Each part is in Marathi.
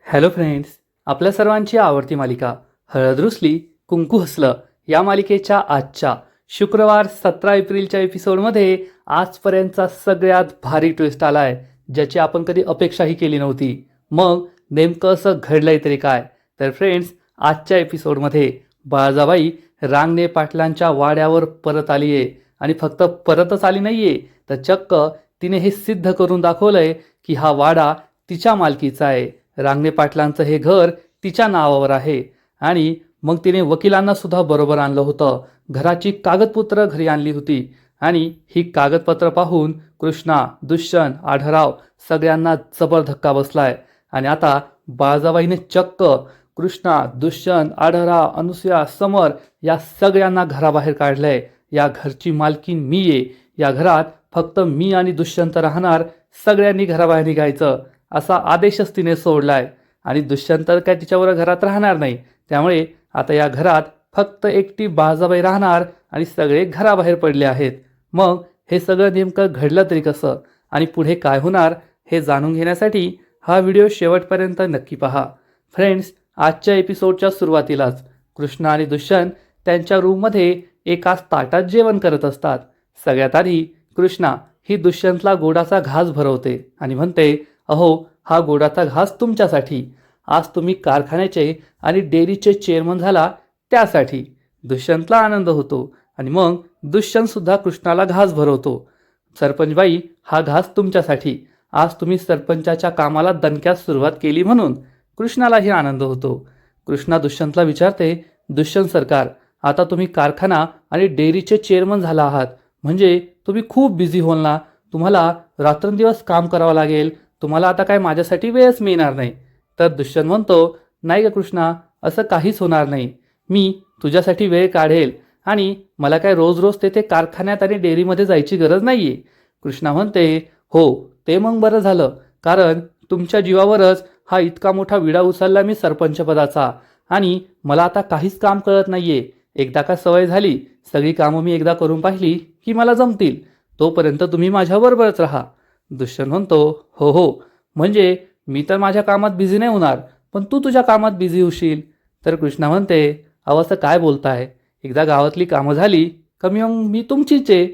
हॅलो फ्रेंड्स, आपल्या सर्वांची आवडती मालिका हळद रुसली कुंकू हसलं या मालिकेच्या आजच्या शुक्रवार 17 एप्रिलच्या एपिसोडमध्ये आजपर्यंतचा सगळ्यात भारी ट्विस्ट आलाय, ज्याची आपण कधी अपेक्षाही केली नव्हती. मग नेमकं असं घडलंय तरी काय? तर फ्रेंड्स, आजच्या एपिसोडमध्ये बाळजाबाई रांगणे पाटलांच्या वाड्यावर परत आली आहे. आणि फक्त परतच आली नाहीये, तर चक्क तिने हे सिद्ध करून दाखवलंय की हा वाडा तिच्या मालकीचा आहे. रांगणे पाटलांचं हे घर तिच्या नावावर आहे. आणि मग तिने वकिलांना सुद्धा बरोबर आणलं होतं. घराची कागदपत्र घरी आणली होती. आणि ही कागदपत्र पाहून कृष्णा, दुष्यंत, आढराव सगळ्यांना जबर धक्का बसलाय. आणि आता बाळजाबाईने चक्क कृष्णा, दुष्यंत, आढराव, अनुसूया, समर या सगळ्यांना घराबाहेर काढलंय. या घरची मालकीन मी आहे. या घरात फक्त मी आणि दुष्यंत राहणार. सगळ्यांनी घराबाहेर निघायचं असा आदेशच तिने सोडलाय. आणि दुष्यंत काय तिच्यावर घरात राहणार नाही. त्यामुळे आता या घरात फक्त एकटी बाळजाबाई राहणार आणि सगळे घराबाहेर पडले आहेत. मग हे सगळं नेमकं घडलं तरी कसं आणि पुढे काय होणार हे जाणून घेण्यासाठी हा व्हिडिओ शेवटपर्यंत नक्की पहा. फ्रेंड्स, आजच्या एपिसोडच्या सुरुवातीलाच कृष्णा आणि दुष्यंत त्यांच्या रूममध्ये एकाच ताटात जेवण करत असतात. सगळ्यात आधी कृष्णा ही दुष्यंतला गोडाचा घास भरवते आणि म्हणते, अहो, हा गोडाचा घास तुमच्यासाठी. आज तुम्ही कारखान्याचे आणि डेअरीचे चेअरमन झाला त्यासाठी. दुष्यंतला आनंद होतो आणि मग दुष्यंत सुद्धा कृष्णाला घास भरवतो. सरपंचबाई, हा घास तुमच्यासाठी. आज तुम्ही सरपंचाच्या कामाला दणक्यात सुरुवात केली म्हणून. कृष्णालाही आनंद होतो. कृष्णा दुष्यंतला विचारते, दुष्यंत सरकार, आता तुम्ही कारखाना आणि डेअरीचे चेअरमन झाला आहात, म्हणजे तुम्ही खूप बिझी होल ना. तुम्हाला रात्रंदिवस काम करावं लागेल. तुम्हाला आता काय माझ्यासाठी वेळच मिळणार नाही. तर दुष्यंत म्हणतो, नाही ग कृष्णा, असं काहीच होणार नाही. मी तुझ्यासाठी वेळ काढेल आणि मला काय रोज रोज तेथे कारखान्यात आणि डेअरीमध्ये जायची गरज नाही आहे. कृष्णा म्हणते, हो, ते मग बरं झालं, कारण तुमच्या जीवावरच हा इतका मोठा विडा उचलला मी सरपंचपदाचा. आणि मला आता काहीच काम कळत नाही आहे. एकदा का सवय झाली, सगळी कामं मी एकदा करून पाहिली की मला जमतील. तोपर्यंत तुम्ही माझ्याबरोबरच राहा. दुष्यंत म्हणतो, हो हो, म्हणजे मी तर माझ्या कामात बिझी नाही होणार, पण तू तुझ्या कामात बिझी होशील. तर कृष्णा म्हणते, अहो असं काय बोलताय? एकदा गावातली कामं झाली का मी तुमचीच आहे.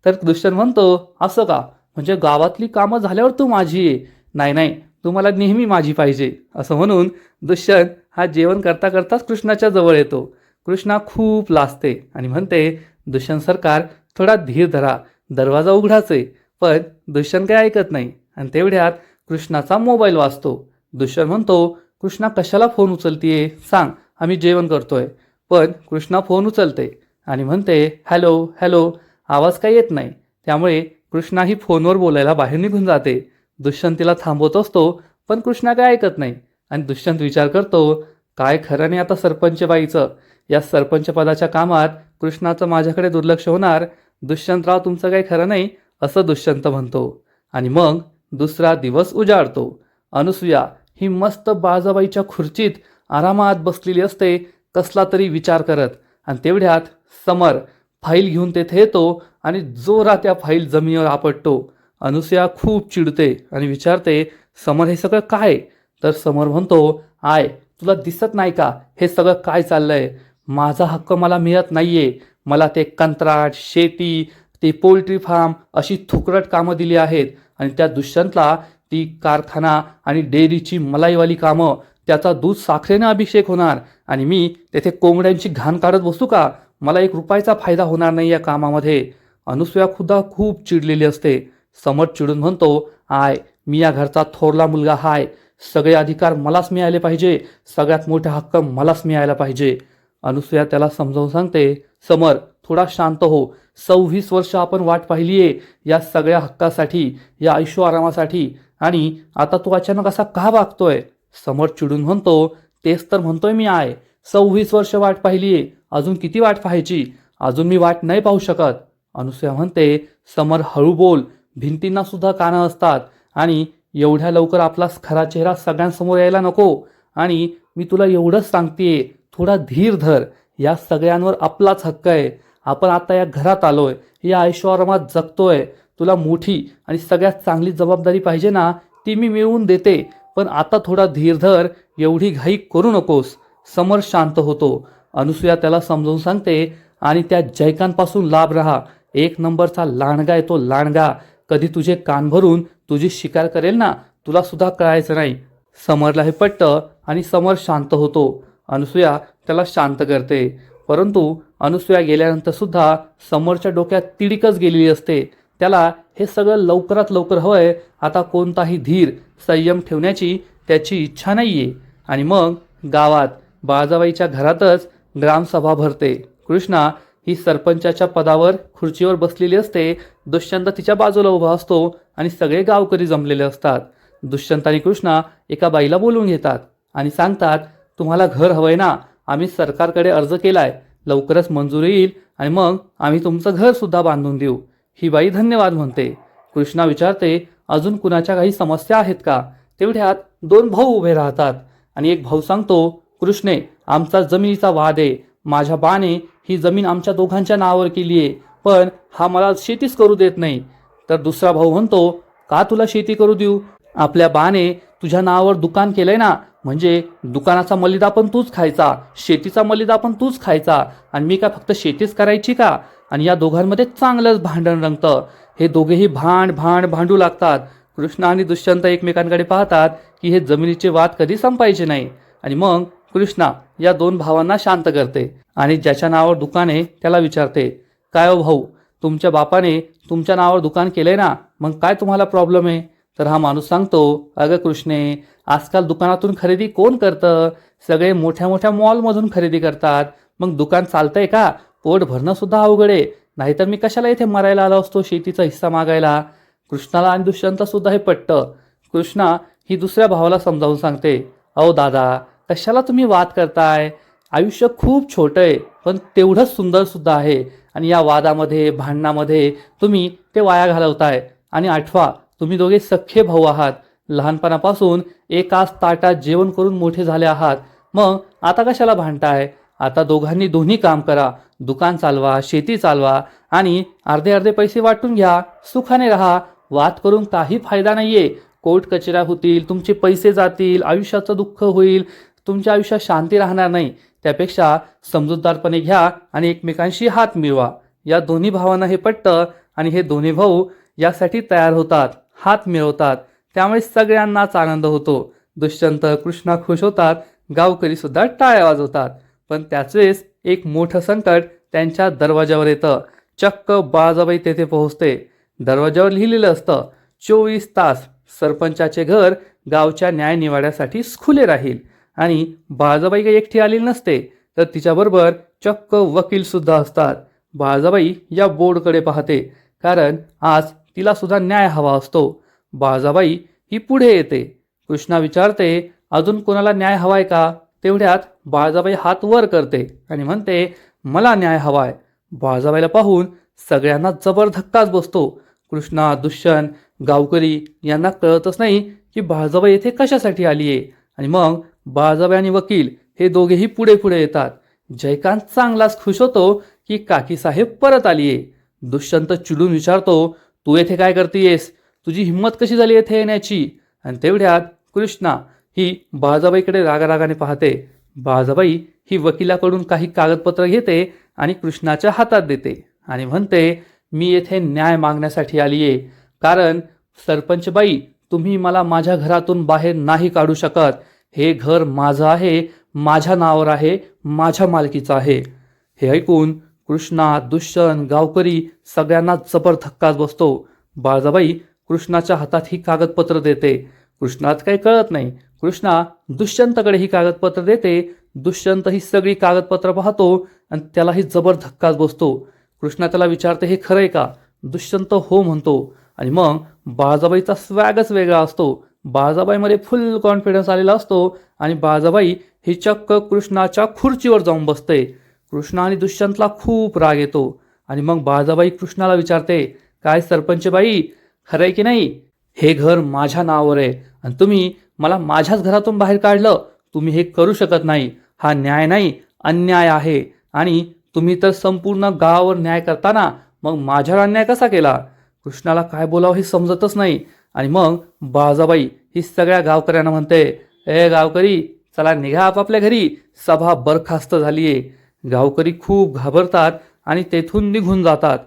तर दुष्यंत म्हणतो, असं का? म्हणजे गावातली कामं झाल्यावर तू माझी आहे? नाही नाही, तू मला नेहमी माझी पाहिजे. असं म्हणून दुष्यंत हा जेवण करता करताच कृष्णाच्या जवळ येतो. कृष्णा खूप लाजते आणि म्हणते, दुष्यंत सरकार, थोडा धीर धरा, दरवाजा उघडाच आहे. पण दुष्यंत काही ऐकत नाही आणि तेवढ्यात कृष्णाचा मोबाईल वाजतो. दुष्यंत म्हणतो, कृष्णा कशाला फोन उचलतीये? सांग, आम्ही जेवण करतोय. पण कृष्णा फोन उचलते आणि म्हणते, हॅलो हॅलो. आवाज काही येत नाही. त्यामुळे कृष्णा ही फोनवर बोलायला बाहेर निघून जाते. दुष्यंत तिला थांबवत असतो, पण कृष्णा काय ऐकत नाही. आणि दुष्यंत विचार करतो, काय खरं नाही आता सरपंचबाईचं. या सरपंच पदाच्या कामात कृष्णाचं माझ्याकडे दुर्लक्ष होणार. दुष्यंतराव, तुमचं काही खरं नाही, असं दुष्यंत म्हणतो. आणि मग दुसरा दिवस उजाडतो. अनुसूया ही मस्त बाळजाबाईच्या खुर्चीत आरामात बसलेली असते, कसला तरी विचार करत. आणि तेवढ्यात समर फाईल घेऊन तेथे येतो आणि जोरात त्या फाईल जमिनीवर आपटतो. अनुसूया खूप चिडते आणि विचारते, समर, हे सगळं काय? तर समर म्हणतो, आय, तुला दिसत नाही का हे सगळं काय चाललंय? माझा हक्क मला मिळत नाहीये. मला ते कंत्राट, शेती, ते पोल्ट्री फार्म अशी थुकरट कामं दिली आहेत. आणि त्या दुष्यंतला ती कारखाना आणि डेअरीची मलाईवाली कामं, त्याचा दूध साखरेनं अभिषेक होणार आणि मी तेथे कोंबड्यांची घाण काढत बसू का? मला एक रुपयाचा फायदा होणार नाही या कामामध्ये. अनुसूया खुदा खूप चिडलेली असते. समर चिडून म्हणतो, आय, मी या घरचा थोरला मुलगा हाय. सगळे अधिकार मलाच मिळाले पाहिजे. सगळ्यात मोठा हक्क मलाच मिळायला पाहिजे. अनुसूया त्याला समजावून सांगते, समर, थोडा शांत हो. 26 वर्ष आपण वाट पाहिलीये या सगळ्या हक्कासाठी, या ऐशो आरामासाठी, आणि आता तू अचानक असा का वागतोय? समर चिडून म्हणतो, तेच तर म्हणतोय मी आहे. 26 वर्ष वाट पाहिलीये, अजून किती वाट पाहायची? अजून मी वाट नाही पाहू शकत. अनुसूया म्हणते, समर, हळू बोल. भिंतींना सुद्धा कानं असतात आणि एवढ्या लवकर आपला खरा चेहरा सगळ्यांसमोर यायला नको. आणि मी तुला एवढंच सांगतेय, थोडा धीर धर. या सगळ्यांवर आपलाच हक्क आहे. आपण आता या घरात आलोय, या ऐशोआरामात जगतोय. तुला मोठी आणि सगळ्यात चांगली जबाबदारी पाहिजे ना, ती मी मिळवून देते. पण आता थोडा धीर धर. एवढी घाई करू नकोस. समर शांत होतो. अनुसूया त्याला समजावून सांगते आणि त्या जयकांतपासून लांब राहा. एक नंबरचा लांडगा आहे तो लांडगा. कधी तुझे कान भरून तुझी शिकार करेल ना, तुला सुद्धा कळायचं नाही. समरला हे पटतं आणि समर शांत होतो. अनुसूया त्याला शांत करते. परंतु अनुसूया गेल्यानंतर सुद्धा समरच्या डोक्यात तिडीकच गेलेली असते. त्याला हे सगळं लवकरात लवकर हवंय. आता कोणताही धीर संयम ठेवण्याची त्याची इच्छा नाहीये. आणि मग गावात बाळजाबाईच्या घरातच ग्रामसभा भरते. कृष्णा ही सरपंचाच्या पदावर खुर्चीवर बसलेली असते. दुष्यंत तिच्या बाजूला उभा असतो आणि सगळे गावकरी जमलेले असतात. दुष्यंत आणि कृष्णा एका बाईला बोलवून घेतात आणि सांगतात, तुम्हाला घर हवंय ना, आम्ही सरकारकडे अर्ज केलाय, लवकरच मंजूर येईल आणि मग आम्ही तुमचं घर सुद्धा बांधून देऊ. ही बाई धन्यवाद म्हणते. कृष्णा विचारते, अजून कुणाच्या काही समस्या आहेत का? तेवढ्यात दोन भाऊ उभे राहतात आणि एक भाऊ सांगतो, कृष्णे, आमचा जमिनीचा वाद आहे. माझ्या बाने ही जमीन आमच्या दोघांच्या नावावर केली आहे, पण हा मला शेतीच करू देत नाही. तर दुसरा भाऊ म्हणतो, का तुला शेती करू देऊ? आपल्या बाने तुझ्या नावावर दुकान केलंय ना, म्हणजे दुकानाचा मलिदा पण तूच खायचा, शेतीचा मलिदा पण तूच खायचा, आणि मी काय फक्त शेतीच करायची का? आणि या दोघांमध्ये चांगलंच भांडण रंगतं. हे दोघेही भांडू लागतात. कृष्णा आणि दुष्यंत एकमेकांकडे पाहतात की हे जमिनीचे वाद कधी संपायचे नाही. आणि मग कृष्णा या दोन भावांना शांत करते आणि ज्याच्या नावावर दुकान आहे त्याला विचारते, काय हो भाऊ, तुमच्या बापाने तुमच्या नावावर दुकान केलंय ना, मग काय तुम्हाला प्रॉब्लेम आहे? तर हा माणूस सांगतो, अगं कृष्णे, आजकाल दुकानातून खरेदी कोण करतं? सगळे मोठ्या मोठ्या मॉलमधून खरेदी करतात. मग दुकान चालतंय का? पोट भरणं सुद्धा अवघड आहे. नाहीतर मी कशाला इथे मरायला आलो असतो शेतीचा हिस्सा मागायला. कृष्णाला आणि दुष्यंत सुद्धा हे पटतं. कृष्णा ही दुसऱ्या भावाला समजावून सांगते, अहो दादा, कशाला तुम्ही वाद करताय? आयुष्य खूप छोटं आहे, पण तेवढंच सुंदर सुद्धा आहे. आणि या वादामध्ये भांडणामध्ये तुम्ही ते वाया घालवताय. आणि आठवा, तुम्ही दोघे सख्खे भाऊ आहात. लहानपणापासून एकाच ताटात जेवण करून मोठे झाले आहात. मग आता कशाला भांडताय? आता दोघांनी दोन्ही काम करा. दुकान चालवा, शेती चालवा आणि अर्धे अर्धे पैसे वाटून घ्या. सुखाने राहा. वाद करून काही फायदा नाहीये. कोर्ट कचऱ्या होतील, तुमचे पैसे जातील, आयुष्याचं दुःख होईल, तुमच्या आयुष्यात शांती राहणार नाही. त्यापेक्षा समजूतदारपणे घ्या आणि एकमेकांशी हात मिळवा. या दोन्ही भावांना हे पटतं आणि हे दोन्ही भाऊ यासाठी तयार होतात, हात मिळवतात. त्यामुळे सगळ्यांनाच आनंद होतो. दुष्यंत, कृष्णा खुश होतात, गावकरी सुद्धा टाळ्या वाजवतात. पण त्याच वेळेस एक मोठं संकट त्यांच्या दरवाजावर येतं. चक्क बाळजाबाई तेथे पोहोचते. दरवाजावर लिहिलेलं असतं, 24 तास सरपंचाचे घर गावच्या न्यायनिवाड्यासाठी खुले राहील. आणि बाळजाबाई काही एकटी आलेली नसते, तर तिच्याबरोबर चक्क वकील सुद्धा असतात. बाळजाबाई या बोर्डकडे पाहते, कारण आज तिला सुद्धा न्याय हवा असतो. बाळजाबाई ही पुढे येते. कृष्णा विचारते, अजून कोणाला न्याय हवाय का? तेवढ्यात बाळजाबाई हात वर करते आणि म्हणते, मला न्याय हवाय. बाळजाबाईला पाहून सगळ्यांना जबर धक्काच बसतो. कृष्णा, दुष्यंत, गावकरी यांना कळतच नाही की बाळजाबाई येथे कशासाठी आली आहे. आणि मग बाळजाबाई आणि वकील हे दोघेही पुढे पुढे येतात. जयकांत चांगलाच खुश होतो की काकी साहेब परत आलीये. दुष्यंत चिडून विचारतो, तू येथे काय करतेयस? तुझी हिंमत कशी झाली येथे येण्याची? आणि तेवढ्यात कृष्णा ही बाळजाबाईकडे रागारागाने पाहते. बाळजाबाई ही वकिलाकडून काही कागदपत्र घेते आणि कृष्णाच्या हातात देते आणि म्हणते, मी येथे न्याय मागण्यासाठी आली आहे. कारण सरपंचबाई, तुम्ही मला माझ्या घरातून बाहेर नाही काढू शकत. हे घर माझं आहे, माझ्या नावावर आहे, माझ्या मालकीचं आहे. हे ऐकून कृष्णा, दुष्यंत, गावकरी सगळ्यांना जबर धक्काच बसतो. बाळजाबाई कृष्णाच्या हातात ही कागदपत्र देते. कृष्णात काही कळत नाही. कृष्णा दुष्यंतकडे ही कागदपत्र देते. दुष्यंत ही सगळी कागदपत्र पाहतो आणि त्यालाही जबर धक्काच बसतो. कृष्णा त्याला विचारते, हे खरंय का? दुष्यंत हो म्हणतो. आणि मग बाळजाबाईचा स्वॅगच वेगळा असतो. बाळजाबाईमध्ये फुल कॉन्फिडन्स आलेला असतो आणि बाळजाबाई ही चक्क कृष्णाच्या खुर्चीवर जाऊन बसते. कृष्णा आणि दुष्यंतला खूप राग येतो आणि मग बाळजाबाई कृष्णाला विचारते, काय सरपंचबाई, खरंय की नाही? हे घर माझ्या नावावर आहे आणि तुम्ही मला माझ्याच घरातून बाहेर काढलं. तुम्ही हे करू शकत नाही. हा न्याय नाही, अन्याय आहे. आणि तुम्ही तर संपूर्ण गावावर न्याय करताना मग माझ्यावर अन्याय कसा केला? कृष्णाला काय बोलावं हे समजतच नाही. आणि मग बाळजाबाई ही सगळ्या गावकऱ्यांना म्हणते, ए गावकरी, चला निघा आपापल्या घरी, सभा बरखास्त झालीये. गावकरी खूप घाबरतात आणि तेथून निघून जातात.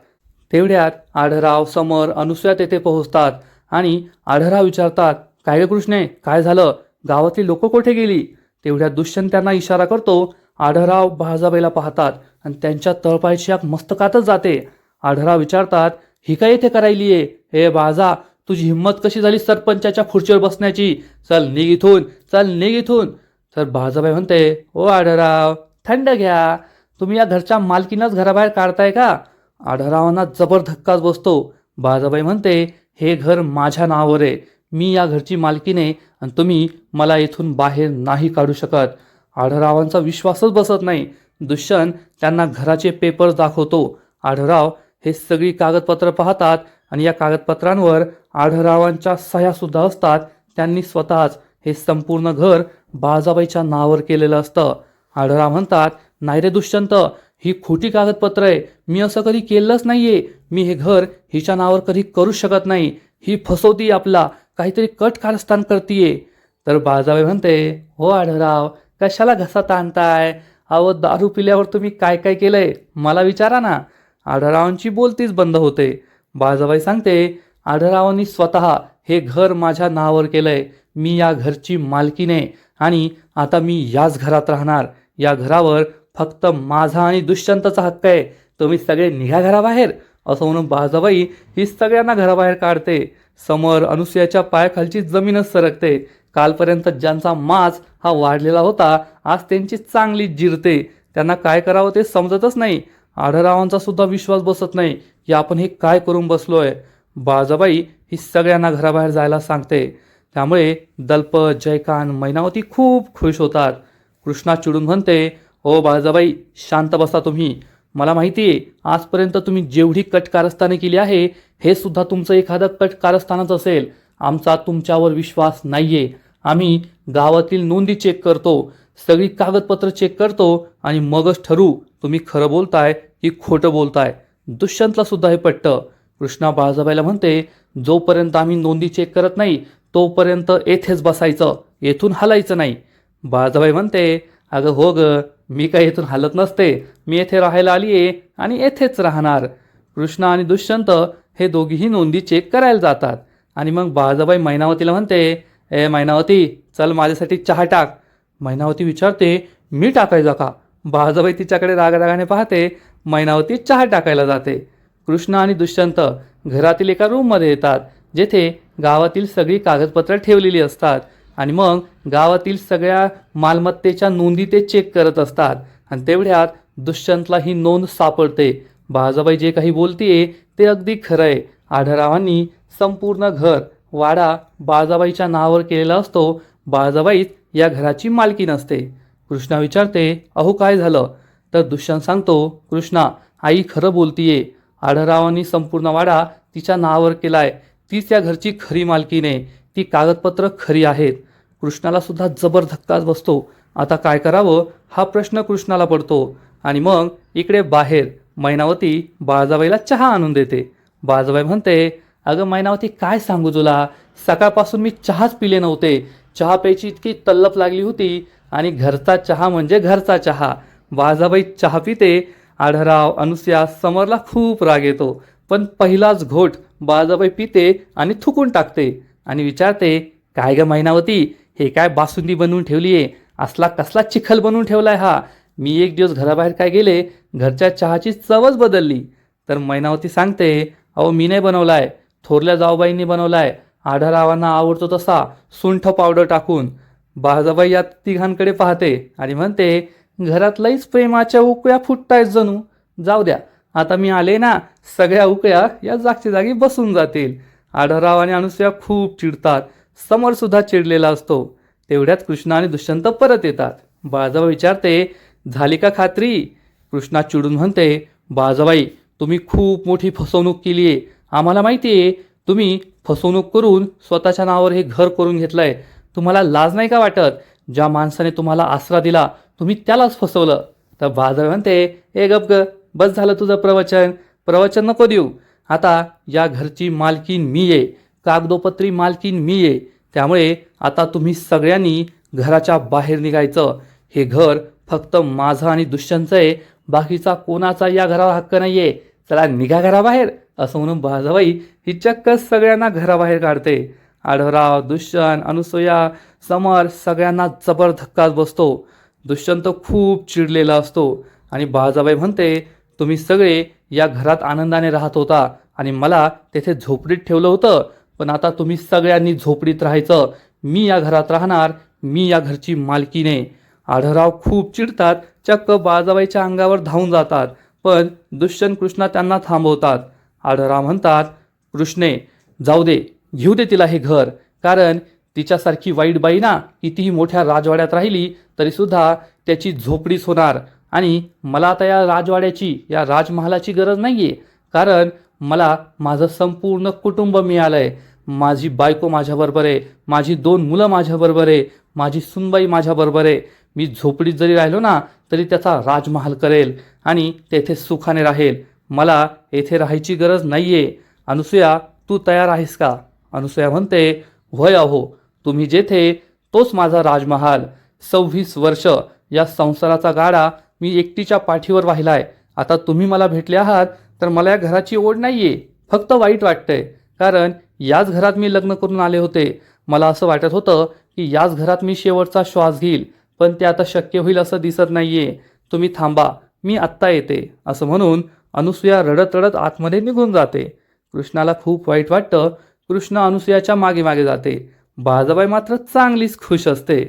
तेवढ्यात आढराव, समर, अनुसूया तेथे पोहोचतात आणि आढराव विचारतात, काय रे कृष्णे, काय झालं? गावातली लोक कुठे गेली? तेवढ्यात दुष्यंत त्यांना इशारा करतो. आढराव बाळजाबाईला पाहतात आणि त्यांच्या तळपायाची आग मस्तकातच जाते. आढराव विचारतात, ही काय इथे करायलीये? हे बाळजा, तुझी हिंमत कशी झाली सरपंचाच्या खुर्चीवर बसण्याची? चल निघ इथून, चल निघ इथून. तर बाळजाबाई म्हणते, ओ आढराव, थंड घ्या. तुम्ही या घरच्या मालकीनंच घराबाहेर काढताय का? आढरावांना जबर धक्काच बसतो. बाळजाबाई म्हणते, हे घर माझ्या नावावर आहे. मी या घरची मालकीण आहे आणि तुम्ही मला इथून बाहेर नाही काढू शकत. आढरावांचा विश्वासच बसत नाही. दुष्यंत त्यांना घराचे पेपर दाखवतो. आढराव हे सगळी कागदपत्र पाहतात आणि या कागदपत्रांवर आढरावांच्या सह्या सुद्धा असतात. त्यांनी स्वतःच हे संपूर्ण घर बाळजाबाईच्या नावावर केलेलं असतं. आढराव म्हणतात, नाही रे दुष्यंत, ही खोटी कागदपत्र आहे. मी असं कधी केलंच नाहीये. मी हे घर हिच्या नावावर कधी करू शकत नाही. ही फसवती आपला, काहीतरी कट कारस्थान करतीये. तर बाळजाबाई म्हणते, हो आढराव, कशाला घसा ताणताय? अहो, दारू पिल्यावर तुम्ही काय काय केलंय मला विचारा ना. आढरावांची बोलतीच बंद होते. बाळजाबाई सांगते, आढरावांनी स्वतः हे घर माझ्या नावावर केलंय. मी या घरची मालकीण आहे आणि आता मी याच घरात राहणार. या घरावर फक्त माझा आणि दुष्यंतचा हक्क आहे. तुम्ही सगळे निघा घराबाहेर. असं म्हणून बाळजाबाई ही सगळ्यांना घराबाहेर काढते. समर, अनुसूयाच्या पायाखालची जमीनच सरकते. कालपर्यंत ज्यांचा माज हा वाढलेला होता, आज त्यांची चांगली जिरते. त्यांना काय करावं ते समजतच नाही. आढरावांचा सुद्धा विश्वास बसत नाही की आपण हे काय करून बसलोय. बाळजाबाई ही सगळ्यांना घराबाहेर जायला सांगते. त्यामुळे दलपत, जयकांत, मैनावती खूप खुश होतात. कृष्णा चिडून म्हणते, ओ बाळजाबाई, शांत बसा तुम्ही. मला माहिती आहे आजपर्यंत तुम्ही जेवढी कट कारस्थाने केली आहे, हे सुद्धा तुमचं एखादं कट कारस्थानच असेल. आमचा तुमच्यावर विश्वास नाहीये. आम्ही गावातील नोंदी चेक करतो, सगळी कागदपत्र चेक करतो आणि मगच ठरवू तुम्ही खरं बोलताय की खोटं बोलताय. दुष्यंतला सुद्धा हे पटतं. कृष्णा बाळजाबाईला म्हणते, जोपर्यंत आम्ही नोंदी चेक करत नाही तोपर्यंत येथेच बसायचं, येथून हलायचं नाही. बाळजाबाई म्हणते, अगं हो ग, मी काय येथून हलत नसते. मी येथे राहायला आलीये आणि येथेच राहणार. कृष्णा आणि दुष्यंत हे दोघीही नोंदी चेक करायला जातात आणि मग बाळजाबाई मैनावतीला म्हणते, ए मैनावती, चल माझ्यासाठी चहा टाक. मैनावती विचारते, मी टाकायचा का? बाळजाबाई तिच्याकडे रागारागाने पाहते. मैनावती चहा टाकायला जाते. कृष्णा आणि दुष्यंत घरातील एका रूममध्ये येतात, जेथे गावातील सगळी कागदपत्र ठेवलेली असतात आणि मग गावातील सगळ्या मालमत्तेच्या नोंदी ते चेक करत असतात. आणि तेवढ्यात दुष्यंतला ही नोंद सापडते. बाळजाबाई जे काही बोलतीये ते अगदी खरं आहे. आढरावांनी संपूर्ण घर, वाडा बाळजाबाईच्या नावावर केलेला असतो. बाळजाबाईच या घराची मालकी नसते. कृष्णा विचारते, अहो काय झालं? तर दुष्यंत सांगतो, कृष्णा, आई खरं बोलतीये. आढरावांनी संपूर्ण वाडा तिच्या नावावर केलाय. तीच या घरची खरी मालकीण आहे. ती कागदपत्र खरी आहेत. कृष्णाला सुद्धा जबर धक्काच बसतो. आता काय करावं हा प्रश्न कृष्णाला पडतो. आणि मग इकडे बाहेर मैनावती बाळजाबाईला चहा आणून देते. बाळजाबाई म्हणते, अगं मैनावती, काय सांगू तुला, सकाळपासून मी चहाच पिले नव्हते. चहा प्यायची इतकी तल्लप लागली होती आणि घरचा चहा म्हणजे घरचा चहा. बाळजाबाई चहा पिते. आढराव, अनुसूया, समरला खूप राग येतो. पण पहिलाच घोट बाळजाबाई पिते आणि थुकून टाकते आणि विचारते, काय ग मैनावती, हे काय बासुंदी बनवून ठेवलीये? असला कसला चिखल बनवून ठेवलाय हा? मी एक दिवस घराबाहेर काय गेले, घरच्या चहाची चवच बदलली. तर मैनावती सांगते, अहो मी नाही बनवलाय, थोरल्या जाऊबाईंनी बनवलाय. आढरावांना आवडतो तसा सुंठ पावडर टाकून. बाळजाबाई या तिघांकडे पाहते आणि म्हणते, घरात लईच प्रेमाच्या उकळ्या फुटतायत जणू. जाऊ द्या, आता मी आले ना, सगळ्या उकळ्या या जागच्या जागी बसून जातील. आढराव आणि अनुसूया खूप चिडतात. समर सुद्धा चिडलेला असतो. तेवढ्यात कृष्णा आणि दुष्यंत परत येतात. बाळजाबाई विचारते, झाली का खात्री? कृष्णा चिडून म्हणते, बाळजाबाई, तुम्ही खूप मोठी फसवणूक केली आहे. आम्हाला माहिती आहे तुम्ही फसवणूक करून स्वतःच्या नावावर हे घर करून घेतलंय. तुम्हाला लाज नाही का वाटत? ज्या माणसाने तुम्हाला आसरा दिला तुम्ही त्यालाच फसवलं. तर बाळजाबाई म्हणते, ए गप ग, बस झालं तुझं प्रवचन नको देऊ. आता या घरची मालकीन मी आहे, कागदोपत्री मालकीन मी आहे. त्यामुळे आता तुम्ही सगळ्यांनी घराच्या बाहेर निघायचं. हे घर फक्त माझं आणि दुष्यंतचं आहे, बाकीचा कोणाचा या घरावर हक्क नाहीये. चला निघा घराबाहेर, असं म्हणून बाजाबाई ही चक्क सगळ्यांना घराबाहेर काढते. आढळराव, दुष्यंत, अनुसूया, समर सगळ्यांना जबर धक्काच बसतो. दुष्यंत खूप चिडलेला असतो आणि बाजाबाई म्हणते, तुम्ही सगळे या घरात आनंदाने राहत होता आणि मला तेथे झोपडीत ठेवलं होतं, पण आता तुम्ही सगळ्यांनी झोपडीत राहायचं. मी या घरात राहणार, मी या घरची मालकीने. आढळराव खूप चिडतात, चक्क बाजाबाईच्या अंगावर धावून जातात, पण दुष्यंत कृष्णा त्यांना थांबवतात. आढळराव म्हणतात, कृष्णे जाऊ दे, घेऊ दे तिला हे घर, कारण तिच्यासारखी वाईट बाई ना कितीही मोठ्या राजवाड्यात राहिली तरी सुद्धा त्याची झोपडीच होणार. आणि मला आता या राजवाड्याची, या राजमहालाची गरज नाहीये, कारण मला माझं संपूर्ण कुटुंब मिळालंय. माझी बायको माझ्याबरोबर आहे, माझी 2 मुलं माझ्याबरोबर आहे, माझी सुनबाई माझ्याबरोबर आहे. मी झोपडीत जरी राहिलो ना तरी त्याचा राजमहाल करेल आणि तेथे सुखाने राहील. मला येथे राहायची गरज नाहीये. अनुसूया, तू तयार आहेस का? अनुसूया म्हणते, होय अहो, तुम्ही जेथे तोच माझा राजमहाल. 26 वर्ष या संसाराचा गाडा मी एकटीच्या पाठीवर वाहिलाय. आता तुम्ही मला भेटले आहात तर मला या घराची ओढ नाहीये, फक्त वाईट वाटतंय, कारण याच घरात मी लग्न करून आले होते. मला असं वाटत होतं की याच घरात मी शेवटचा श्वास घेईल, पण ते आता शक्य होईल असं दिसत नाहीये. तुम्ही थांबा, मी आत्ता येते, असं म्हणून अनुसूया रडत रडत आतमध्ये निघून जाते. कृष्णाला खूप वाईट वाटतं. कृष्ण अनुसूयाच्या मागे मागे जाते. बाजाबाई मात्र चांगलीच खुश असते.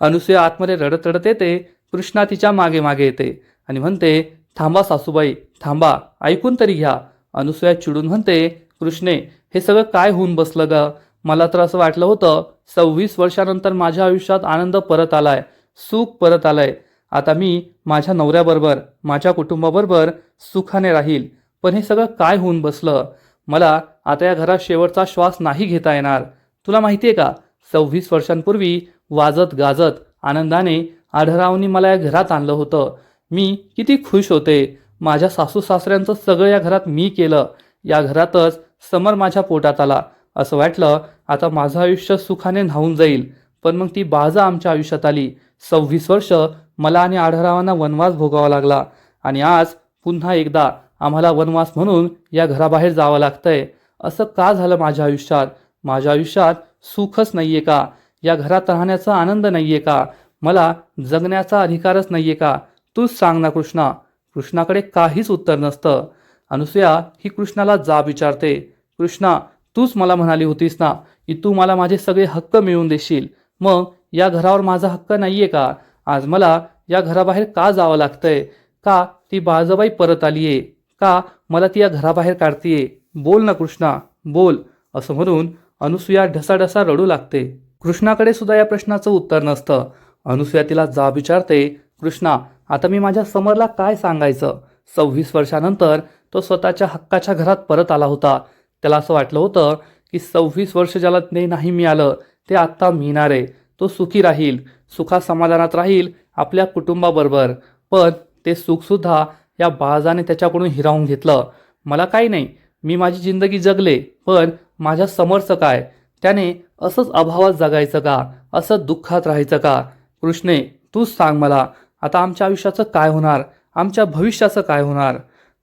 अनुसूया आतमध्ये रडत रडत येते. कृष्णा तिच्या मागे मागे येते आणि म्हणते, थांबा सासूबाई, थांबा, ऐकून तरी घ्या. अनुसूया चिडून म्हणते, कृष्णे हे सगळं काय होऊन बसलं ग? मला तर असं वाटलं होतं 26 वर्षानंतर माझ्या आयुष्यात आनंद परत आलाय, सुख परत आलंय. आता मी माझ्या नवऱ्याबरोबर, माझ्या कुटुंबाबरोबर सुखाने राहील, पण हे सगळं काय होऊन बसलं? मला आता या घरात शेवटचा श्वास नाही घेता येणार. तुला माहिती आहे का, 26 वर्षांपूर्वी वाजत गाजत आनंदाने आढळरावनी मला या घरात आणलं होतं. मी किती खुश होते. माझ्या सासू सासऱ्यांचं सगळं या घरात मी केलं. या घरातच समर माझ्या पोटात आला. असं वाटलं आता माझं आयुष्य सुखाने न्हावून जाईल, पण मग ती बाजा आमच्या आयुष्यात आली. 26 वर्ष मला आणि आढळरावांना वनवास भोगावा लागला आणि आज पुन्हा एकदा आम्हाला वनवास म्हणून या घराबाहेर जावं लागतंय. असं का झालं माझ्या आयुष्यात? माझ्या आयुष्यात सुखच नाहीये का? या घरात राहण्याचा आनंद नाहीये का? मला जगण्याचा अधिकारच नाहीये का? तूच सांग ना कृष्णा. कृष्णाकडे काहीच उत्तर नसतं. अनुसूया ही कृष्णाला जाब विचारते, कृष्णा तूच मला म्हणाली होतीस ना की तू मला माझे सगळे हक्क मिळवून देशील, मग या घरावर माझा हक्क नाहीये का? आज मला या घराबाहेर का जावं लागतंय? का ती बाळजाबाई परत आलीये? का मला ती या घराबाहेर काढतीये? बोल ना कृष्णा, बोल, असं म्हणून अनुसूया ढसाढसा रडू लागते. कृष्णाकडे सुद्धा या प्रश्नाचं उत्तर नसतं. अनुसूया तिला जाब विचारते, कृष्णा आता मी माझ्या समरला काय सांगायचं? 26 वर्षानंतर तो स्वतःच्या हक्काच्या घरात परत आला होता. त्याला असं वाटलं होतं की 26 वर्ष ज्याला ते नाही मिळालं ते आत्ता मिळणार आहे. तो सुखी राहील, सुखा समाधानात राहील आपल्या कुटुंबाबरोबर. पण ते सुखसुद्धा या बाळाने त्याच्याकडून हिरावून घेतलं. मला काही नाही, मी माझी जिंदगी जगले, पण माझ्या समोरचं काय? त्याने असंच अभावात जगायचं का? असं दुःखात राहायचं का? कृष्णे तूच सांग मला, आता आमच्या आयुष्याचं काय होणार? आमच्या भविष्याचं काय होणार?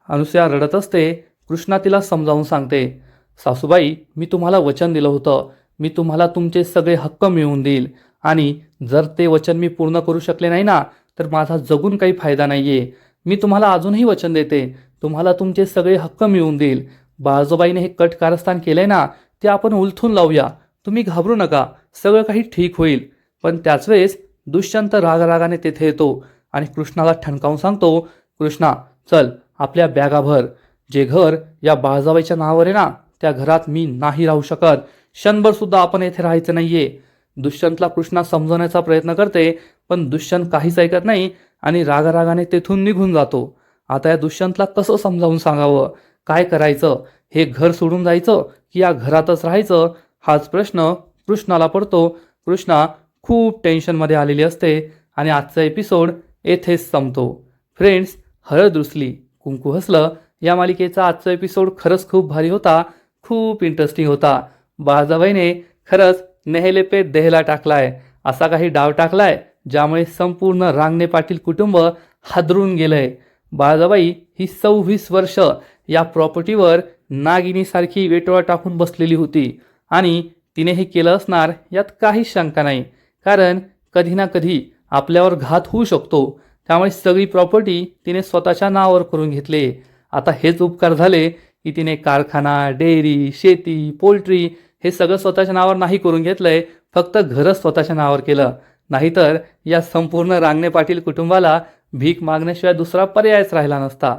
अनुसूया रडत असते. कृष्णा तिला समजावून सांगते, सासूबाई मी तुम्हाला वचन दिलं होतं, मी तुम्हाला तुमचे सगळे हक्क मिळवून देईल, आणि जर ते वचन मी पूर्ण करू शकले नाही ना तर माझा जगून काही फायदा नाहीये. मी तुम्हाला अजूनही वचन देते, तुम्हाला तुमचे सगळे हक्क मिळवून देईल. बाळजोबाईने हे कट कारस्थान केलंय ना ते आपण उलथून लावूया. तुम्ही घाबरू नका, सगळं काही ठीक होईल. पण त्याच वेळेस दुष्यंत रागाने तेथे येतो आणि कृष्णाला ठणकावून सांगतो, कृष्णा चल आपल्या बॅगा भर. जे घर या बाळजाबाईच्या नावावर आहे ना त्या घरात मी नाही राहू शकत. क्षणभर सुद्धा आपण येथे राहायचं नाहीये. दुष्यंतला कृष्णा समजवण्याचा प्रयत्न करते, पण दुष्यंत काहीच ऐकत नाही आणि रागाने तेथून निघून जातो. आता या दुष्यंतला कसं समजावून सांगावं? काय करायचं? हे घर सोडून जायचं की या घरातच राहायचं? हाच प्रश्न कृष्णाला पडतो. कृष्णा खूप टेन्शनमध्ये आलेली असते आणि आजचा एपिसोड येथेच संपतो. फ्रेंड्स, हळद रुसली कुंकू हसलं या मालिकेचा आजचा एपिसोड खरंच खूप भारी होता, खूप इंटरेस्टिंग होता. बाळजाबाईने खरंच नेहले पे देहला टाकलाय असा काही डाव टाकलाय ज्यामुळे संपूर्ण रांगणे पाटील कुटुंब हादरून गेलंय. बाळजाबाई ही 26 वर्ष या प्रॉपर्टीवर नागिनीसारखी वेटोळा टाकून बसलेली होती आणि तिने हे केलं असणार यात काहीच शंका नाही. कारण कधी ना कधी आपल्यावर घात होऊ शकतो. त्यामुळे सगळी प्रॉपर्टी तिने स्वतःच्या नावावर करून घेतले. आता हेच उपकार झाले की तिने कारखाना, डेअरी, शेती, पोल्ट्री हे सगळं स्वतःच्या नावावर नाही करून घेतलंय, फक्त घरच स्वतःच्या नावावर केलं. नाहीतर या संपूर्ण रांगणे पाटील कुटुंबाला भीक मागण्याशिवाय दुसरा पर्यायच राहिला नसता.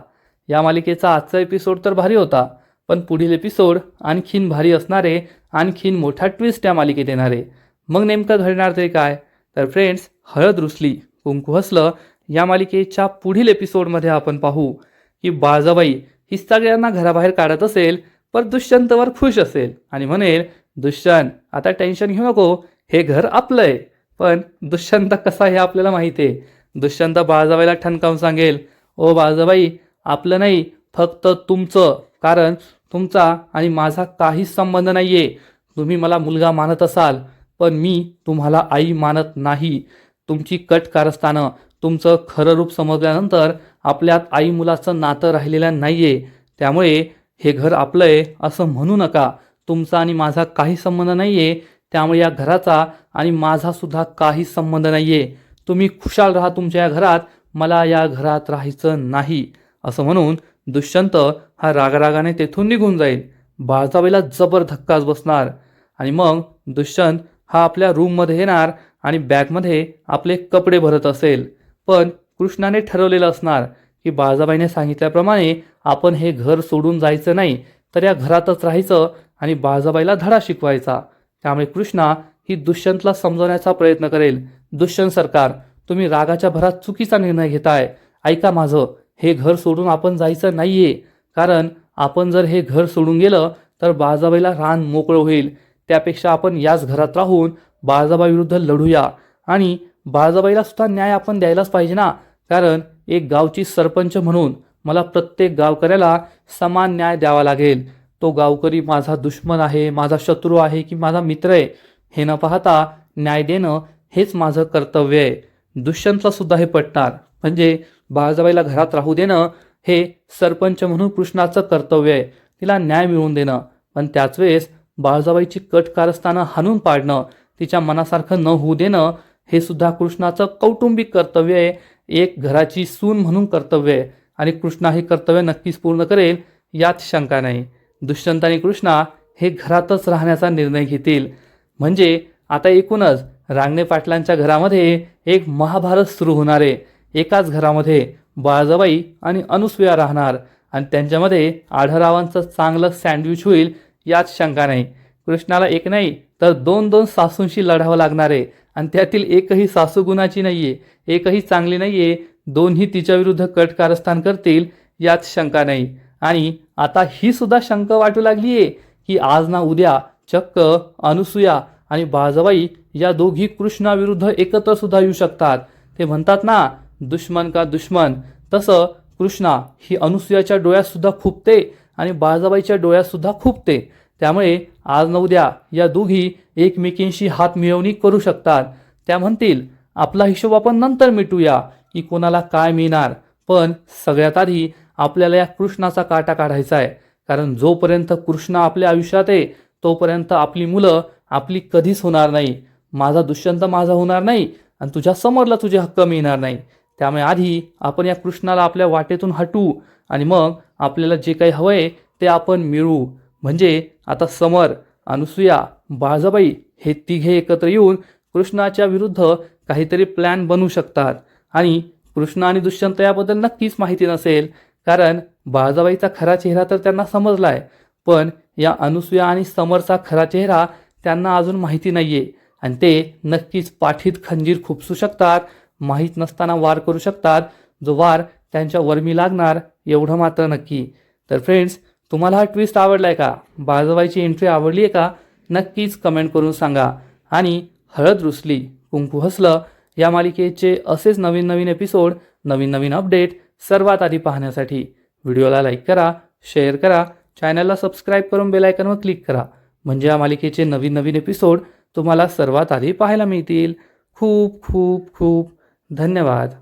या मालिकेचा आजचा एपिसोड तर भारी होता, पण पुढील एपिसोड आणखीन भारी असणारे, आणखीन मोठा ट्विस्ट या मालिकेत येणारे. मग नेमकं घडणार तरी काय? तर फ्रेंड्स, हळद रुसली कुंकू हसलं या मालिकेच्या पुढील एपिसोडमध्ये आपण पाहू की बाळजाबाई ही सगळ्यांना घराबाहेर काढत असेल, पण दुष्यंतवर खुश असेल आणि म्हणेल, दुष्यंत आता टेन्शन घेऊ नको, हे घर आपलं आहे. पण दुष्यंत कसा हे आपल्याला माहिती आहे. दुष्यंत बाळजाबाईला ठणकावून सांगेल, ओ बाळजाबाई, आपलं नाही, फक्त तुमचं. कारण तुमचा आणि माझा काहीच संबंध नाही आहे. तुम्ही मला मुलगा मानत असाल, पण मी तुम्हाला आई मानत नाही. तुमची कट कारस्थानं, तुमचं खरं रूप समजल्यानंतर आपल्यात आई मुलाचं नातं राहिलेलं नाही आहे. त्यामुळे हे घर आपलं आहे असं म्हणू नका. तुमचा आणि माझा काही संबंध नाही आहे. त्यामुळे या घराचा आणि माझासुद्धा काही संबंध नाही आहे. तुम्ही खुशाल राहा तुमच्या या घरात, मला या घरात राहायचं नाही. असं म्हणून दुष्यंत हा रागारागाने तेथून निघून जाईल. बाळजाबाईला जबर धक्काच बसणार आणि मग दुष्यंत हा आपल्या रूममध्ये येणार आणि बॅगमध्ये आपले कपडे भरत असेल. पण कृष्णाने ठरवलेलं असणार की बाळजाबाईने सांगितल्याप्रमाणे आपण हे घर सोडून जायचं नाही, तर या घरातच राहायचं आणि बाळजाबाईला धडा शिकवायचा. त्यामुळे कृष्णा ही दुष्यंतला समजवण्याचा प्रयत्न करेल. दुष्यंत सरकार, तुम्ही रागाच्या भरात चुकीचा निर्णय घेताय. ऐका माझं, हे घर सोडून आपण जायचं नाहीये. कारण आपण जर हे घर सोडून गेलं तर बाळजाबाईला रान मोकळं होईल. त्यापेक्षा आपण याच घरात राहून बाळजाबाई विरुद्ध लढूया आणि बाळजाबाईला सुद्धा न्याय आपण द्यायलाच पाहिजे ना. कारण एक गावची सरपंच म्हणून मला प्रत्येक गावकऱ्याला समान न्याय द्यावा लागेल. तो गावकरी माझा दुश्मन आहे, माझा शत्रू आहे की माझा मित्र आहे, हे न पाहता न्याय देणं हेच माझं कर्तव्य आहे. दुष्यंतला सुद्धा हे पटणार. म्हणजे बाळजाबाईला घरात राहू देणं हे सरपंच म्हणून कृष्णाचं कर्तव्य आहे, तिला न्याय मिळवून देणं. पण त्याच वेळेस बाळजाबाईची कट कारस्थानं हाणून पाडणं, तिच्या मनासारखं न होऊ देणं हे सुद्धा कृष्णाचं कौटुंबिक कर्तव्य आहे, एक घराची सून म्हणून कर्तव्य आहे. आणि कृष्णा हे कर्तव्य नक्कीच पूर्ण करेल यात शंका नाही. दुष्यंत आणि कृष्णा हे घरातच राहण्याचा निर्णय घेतील. म्हणजे आता एकूणच रांगणे पाटलांच्या घरामध्ये एक महाभारत सुरू होणार आहे. एकाच घरामध्ये बाळजाबाई आणि अनुसूया राहणार आणि त्यांच्यामध्ये आढळरावांचं चांगलं सँडविच होईल यात शंका नाही. कृष्णाला एक नाही तर दोन सासूंशी लढावं लागणार आहे आणि त्यातील एकही सासू गुणाची नाही आहे, एकही चांगली नाही आहे. दोन्ही तिच्या विरुद्ध कट कारस्थान करतील यात शंका नाही. आणि आता ही सुद्धा शंका वाटू लागली आहे की आज ना उद्या चक्क अनुसूया आणि बाळजाबाई या दोघी कृष्णाविरुद्ध एकत्र सुद्धा येऊ शकतात. ते म्हणतात ना, दुश्मन का दुश्मन, तसं कृष्णा ही अनुसूयाच्या डोळ्यात सुद्धा खुपते आणि बाळजाबाईच्या डोळ्यात सुद्धा खुपते. त्यामुळे आज न उद्या या दोघी एकमेकींशी हात मिळवणी करू शकतात. त्या म्हणतील, आपला हिशोब आपण नंतर मिटूया की कोणाला काय मिळणार, पण सगळ्यात आधी आपल्याला या कृष्णाचा काटा काढायचा आहे. कारण जोपर्यंत कृष्ण आपल्या आयुष्यात आहे तोपर्यंत आपली मुलं आपली कधीच होणार नाही. माझा दुष्यंत माझा होणार नाही आणि तुझ्या समोरला तुझे हक्क मिळणार नाही. त्यामुळे आधी आपण या कृष्णाला आपल्या वाटेतून हटवू आणि मग आपल्याला जे काही हवं आहे ते आपण मिळवू. म्हणजे आता समर, अनुसूया, बाळजाबाई हे तिघे एकत्र येऊन कृष्णाच्या विरुद्ध काहीतरी प्लॅन बनवू शकतात. आणि कृष्ण आणि दुष्यंत याबद्दल नक्कीच माहिती नसेल, कारण बाळजाबाईचा खरा चेहरा तर त्यांना समजला आहे, पण या अनुसूया आणि समरचा खरा चेहरा त्यांना अजून माहिती नाही आहे. आणि ते नक्कीच पाठीत खंजीर खुपसू शकतात, माहीत नसताना वार करू शकतात. जो वार त्यांच्या वर्मी लागणार एवढं मात्र नक्की. तर फ्रेंड्स, तुम्हाला हा ट्विस्ट आवडला आहे का? बाळजाबाईची एंट्री आवडली आहे का? नक्कीच कमेंट करून सांगा. आणि हळद रुसली कुंकू हसलं या मालिकेचे असेच नवीन नवीन एपिसोड, नवीन नवीन अपडेट सर्वात आधी पाहण्यासाठी व्हिडिओला लाईक करा, शेअर करा, चॅनलला सबस्क्राईब करून बेल आयकॉनवर क्लिक करा. म्हणजे या मालिकेचे नवीन नवीन एपिसोड तुम्हाला सर्वात आधी पाहायला मिळतील. खूप खूप खूप धन्यवाद.